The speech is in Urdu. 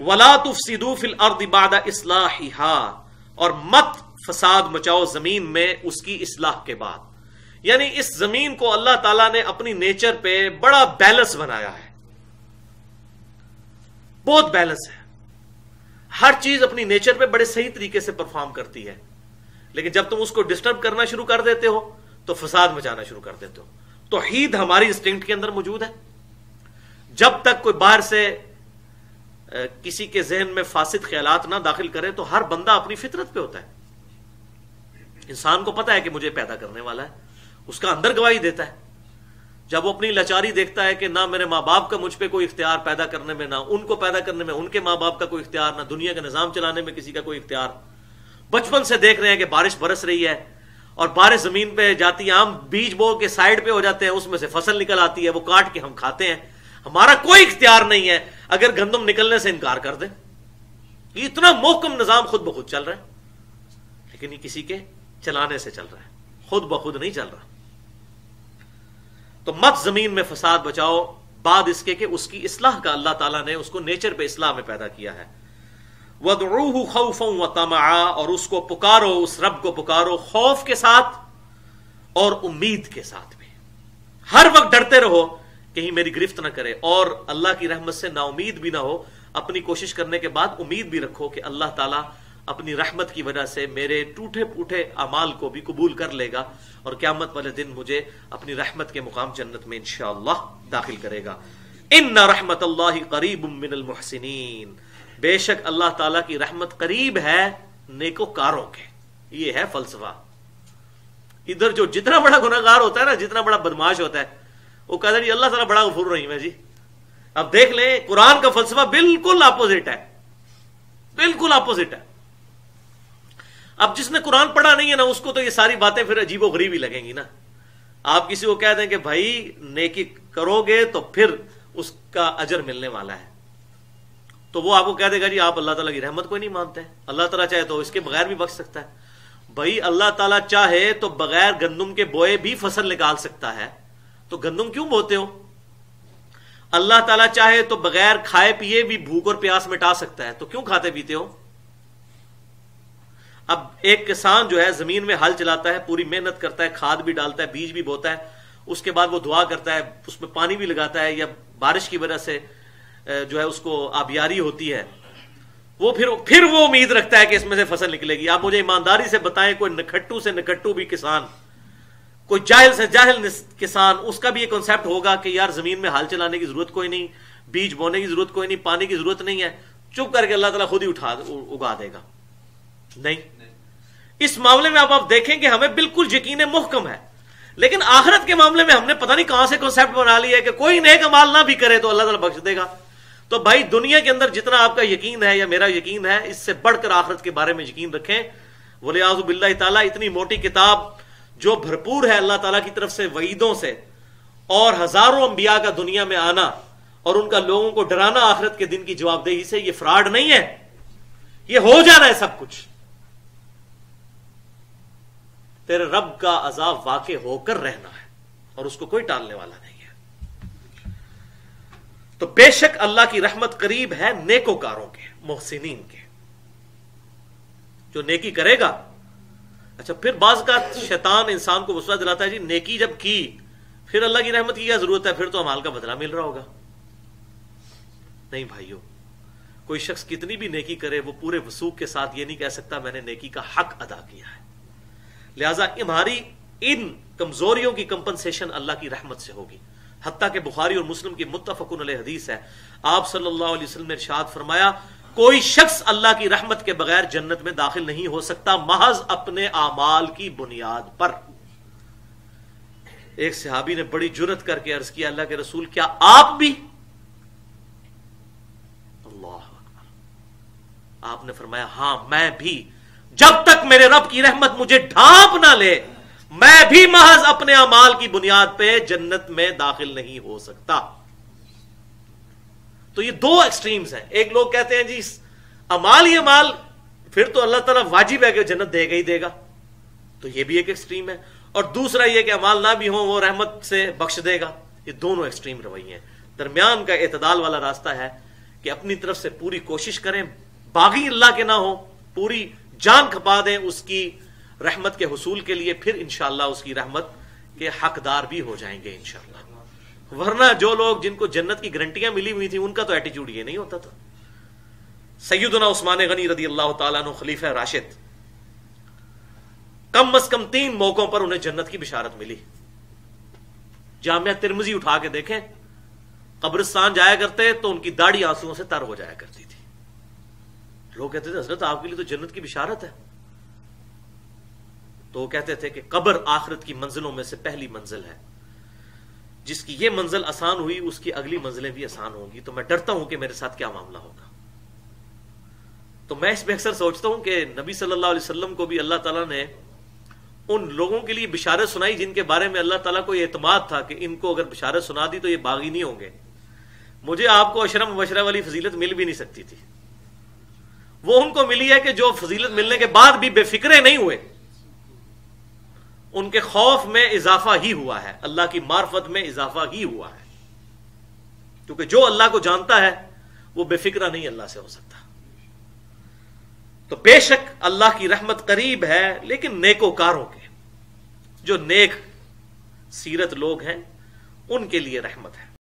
وَلَا تُفْسِدُوا فِي الْأَرْضِ بَعْدَ إِصْلَاحِهَا، اور مت فساد مچاؤ زمین میں اس کی اصلاح کے بعد. یعنی اس زمین کو اللہ تعالیٰ نے اپنی نیچر پہ بڑا بیلنس بنایا ہے، بہت بیلنس ہے، ہر چیز اپنی نیچر پہ بڑے صحیح طریقے سے پرفارم کرتی ہے. لیکن جب تم اس کو ڈسٹرب کرنا شروع کر دیتے ہو تو فساد مچانا شروع کر دیتے ہو. توحید ہماری انسٹنکٹ کے اندر موجود ہے. جب تک کوئی باہر سے کسی کے ذہن میں فاسد خیالات نہ داخل کرے تو ہر بندہ اپنی فطرت پہ ہوتا ہے. انسان کو پتا ہے کہ مجھے پیدا کرنے والا ہے، اس کا اندر گواہی دیتا ہے. جب وہ اپنی لاچاری دیکھتا ہے کہ نہ میرے ماں باپ کا مجھ پہ کوئی اختیار پیدا کرنے میں، نہ ان کو پیدا کرنے میں ان کے ماں باپ کا کوئی اختیار، نہ دنیا کا نظام چلانے میں کسی کا کوئی اختیار. بچپن سے دیکھ رہے ہیں کہ بارش برس رہی ہے اور بارش زمین پہ جاتی ہے، ہم بیج بو کے سائڈ پہ ہو جاتے ہیں، اس میں سے فصل نکل آتی ہے، وہ کاٹ کے ہم کھاتے ہیں. ہمارا کوئی اختیار نہیں ہے اگر گندم نکلنے سے انکار کر دیں. یہ اتنا محکم نظام خود بخود چل رہا ہے، لیکن یہ کسی کے چلانے سے چل رہا ہے، خود بخود نہیں چل رہا. تو مت زمین میں فساد بچاؤ بعد اس کے کہ اس کی اصلاح کا اللہ تعالیٰ نے اس کو نیچر پہ اصلاح میں پیدا کیا ہے. وَادْعُوهُ خَوْفًا وَطَمَعًا، اور اس کو پکارو، اس رب کو پکارو خوف کے ساتھ اور امید کے ساتھ بھی. ہر وقت ڈرتے رہو کہیں میری گرفت نہ کرے، اور اللہ کی رحمت سے نا امید بھی نہ ہو. اپنی کوشش کرنے کے بعد امید بھی رکھو کہ اللہ تعالیٰ اپنی رحمت کی وجہ سے میرے ٹوٹے پھوٹے اعمال کو بھی قبول کر لے گا اور قیامت والے دن مجھے اپنی رحمت کے مقام جنت میں انشاءاللہ داخل کرے گا. ان رحمت اللہ قریب من المحسنین، بے شک اللہ تعالیٰ کی رحمت قریب ہے نیکوکاروں کے. یہ ہے فلسفہ. ادھر جو جتنا بڑا گناہگار ہوتا ہے نا، جتنا بڑا بدماش ہوتا ہے، وہ کہتا ہے جی اللہ تعالیٰ بڑا غفور رحیم ہے جی. اب دیکھ لیں قرآن کا فلسفہ بالکل اپوزٹ ہے، بالکل اپوزٹ ہے. اب جس نے قرآن پڑھا نہیں ہے نا، اس کو تو یہ ساری باتیں پھر عجیب و غریب ہی لگیں گی نا. آپ کسی کو کہہ دیں کہ بھائی نیکی کرو گے تو پھر اس کا اجر ملنے والا ہے، تو وہ آپ کو کہہ دے گا جی آپ اللہ تعالیٰ کی رحمت کو نہیں مانتے. اللہ تعالیٰ چاہے تو اس کے بغیر بھی بخش سکتا ہے. بھائی اللہ تعالیٰ چاہے تو بغیر گندم کے بوئے بھی فصل نکال سکتا ہے، تو گندم کیوں بوتے ہو؟ اللہ تعالیٰ چاہے تو بغیر کھائے پیے بھی بھوک اور پیاس مٹا سکتا ہے، تو کیوں کھاتے پیتے ہو؟ اب ایک کسان جو ہے زمین میں ہل چلاتا ہے، پوری محنت کرتا ہے، کھاد بھی ڈالتا ہے، بیج بھی بوتا ہے، اس کے بعد وہ دعا کرتا ہے، اس میں پانی بھی لگاتا ہے، یا بارش کی وجہ سے جو ہے اس کو آبیاری ہوتی ہے، وہ پھر وہ امید رکھتا ہے کہ اس میں سے فصل نکلے گی. آپ مجھے ایمانداری سے بتائیں کوئی نکھٹو سے نکھٹو بھی کسان، کوئی جاہل سے جاہل کسان، اس کا بھی یہ کنسیپٹ ہوگا کہ یار زمین میں ہل چلانے کی ضرورت کوئی نہیں، بیج بونے کی ضرورت کوئی نہیں، پانی کی ضرورت نہیں ہے، چپ کر کے اللہ تعالیٰ خود ہی اگا دے گا؟ نہیں. اس معاملے میں آپ دیکھیں کہ ہمیں بالکل یقین محکم ہے، لیکن آخرت کے معاملے میں ہم نے پتہ نہیں کہاں سے کنسیپٹ بنا لیا ہے کہ کوئی نیک عمل نہ بھی کرے تو اللہ تعالیٰ بخش دے گا. تو بھائی دنیا کے اندر جتنا آپ کا یقین ہے یا میرا یقین ہے، اس سے بڑھ کر آخرت کے بارے میں یقین رکھیں. وَلِعَاذُ بِاللَّهِ تعالیٰ اتنی موٹی کتاب جو بھرپور ہے اللہ تعالیٰ کی طرف سے وعیدوں سے، اور ہزاروں انبیاء کا دنیا میں آنا اور ان کا لوگوں کو ڈرانا آخرت کے دن کی جواب دہی سے، یہ فراڈ نہیں ہے، یہ ہو جانا ہے سب کچھ. تیرے رب کا عذاب واقع ہو کر رہنا ہے اور اس کو کوئی ٹالنے والا نہیں ہے. تو بے شک اللہ کی رحمت قریب ہے نیکوکاروں کے، محسنین کے، جو نیکی کرے گا. اچھا پھر بعض کا شیطان انسان کو وسوسہ دلاتا ہے جی نیکی جب کی پھر اللہ کی رحمت کی کیا ضرورت ہے، پھر تو اعمال کا بدلہ مل رہا ہوگا. نہیں بھائیو، کوئی شخص کتنی بھی نیکی کرے وہ پورے وثوق کے ساتھ یہ نہیں کہہ سکتا میں نے نیکی کا حق ادا کیا ہے. لہذا ہماری ان کمزوریوں کی کمپنسیشن اللہ کی رحمت سے ہوگی. حتیٰ کہ بخاری اور مسلم کی متفقن علیہ حدیث ہے، آپ صلی اللہ علیہ وسلم نے ارشاد فرمایا کوئی شخص اللہ کی رحمت کے بغیر جنت میں داخل نہیں ہو سکتا محض اپنے اعمال کی بنیاد پر. ایک صحابی نے بڑی جرأت کر کے عرض کیا اللہ کے رسول کیا آپ بھی؟ اللہ اکبر. آپ نے فرمایا ہاں میں بھی، جب تک میرے رب کی رحمت مجھے ڈھانپ نہ لے میں بھی محض اپنے اعمال کی بنیاد پہ جنت میں داخل نہیں ہو سکتا. تو یہ دو ایکسٹریمز ہیں. ایک لوگ کہتے ہیں جی اعمال ہی اعمال، پھر تو اللہ تعالیٰ واجب ہے کہ جنت دے گا ہی دے گا، تو یہ بھی ایک ایکسٹریم ہے. اور دوسرا یہ کہ اعمال نہ بھی ہوں وہ رحمت سے بخش دے گا. یہ دونوں ایکسٹریم رویے ہیں. درمیان کا اعتدال والا راستہ ہے کہ اپنی طرف سے پوری کوشش کریں، باغی اللہ کے نہ ہو، پوری جان کھپا دیں اس کی رحمت کے حصول کے لیے، پھر انشاءاللہ اس کی رحمت کے حقدار بھی ہو جائیں گے انشاءاللہ۔ ورنہ جو لوگ جن کو جنت کی گارنٹیاں ملی ہوئی تھیں ان کا تو ایٹیچیوڈ یہ نہیں ہوتا تھا۔ سیدنا عثمان غنی رضی اللہ تعالیٰ عنہ خلیفہ راشد، کم از کم 3 موقعوں پر انہیں جنت کی بشارت ملی۔ جامعہ ترمذی اٹھا کے دیکھیں، قبرستان جایا کرتے تو ان کی داڑھی آنسوؤں سے تر ہو جایا کرتی تھی۔ لوگ کہتے تھے حضرت آپ کے لیے تو جنت کی بشارت ہے، تو وہ کہتے تھے کہ قبر آخرت کی منزلوں میں سے پہلی منزل ہے، جس کی یہ منزل آسان ہوئی اس کی اگلی منزلیں بھی آسان ہوں گی، تو میں ڈرتا ہوں کہ میرے ساتھ کیا معاملہ ہوگا۔ تو میں اس میں اکثر سوچتا ہوں کہ نبی صلی اللہ علیہ وسلم کو بھی اللہ تعالیٰ نے ان لوگوں کے لیے بشارت سنائی جن کے بارے میں اللہ تعالیٰ کو یہ اعتماد تھا کہ ان کو اگر بشارت سنا دی تو یہ باغی نہیں ہوں گے۔ مجھے آپ کو عشرہ مبشرہ والی فضیلت مل بھی نہیں سکتی تھی، وہ ان کو ملی ہے کہ جو فضیلت ملنے کے بعد بھی بے فکرے نہیں ہوئے، ان کے خوف میں اضافہ ہی ہوا ہے، اللہ کی معرفت میں اضافہ ہی ہوا ہے، کیونکہ جو اللہ کو جانتا ہے وہ بے فکرہ نہیں اللہ سے ہو سکتا۔ تو بے شک اللہ کی رحمت قریب ہے، لیکن نیکوکاروں کے، جو نیک سیرت لوگ ہیں ان کے لیے رحمت ہے۔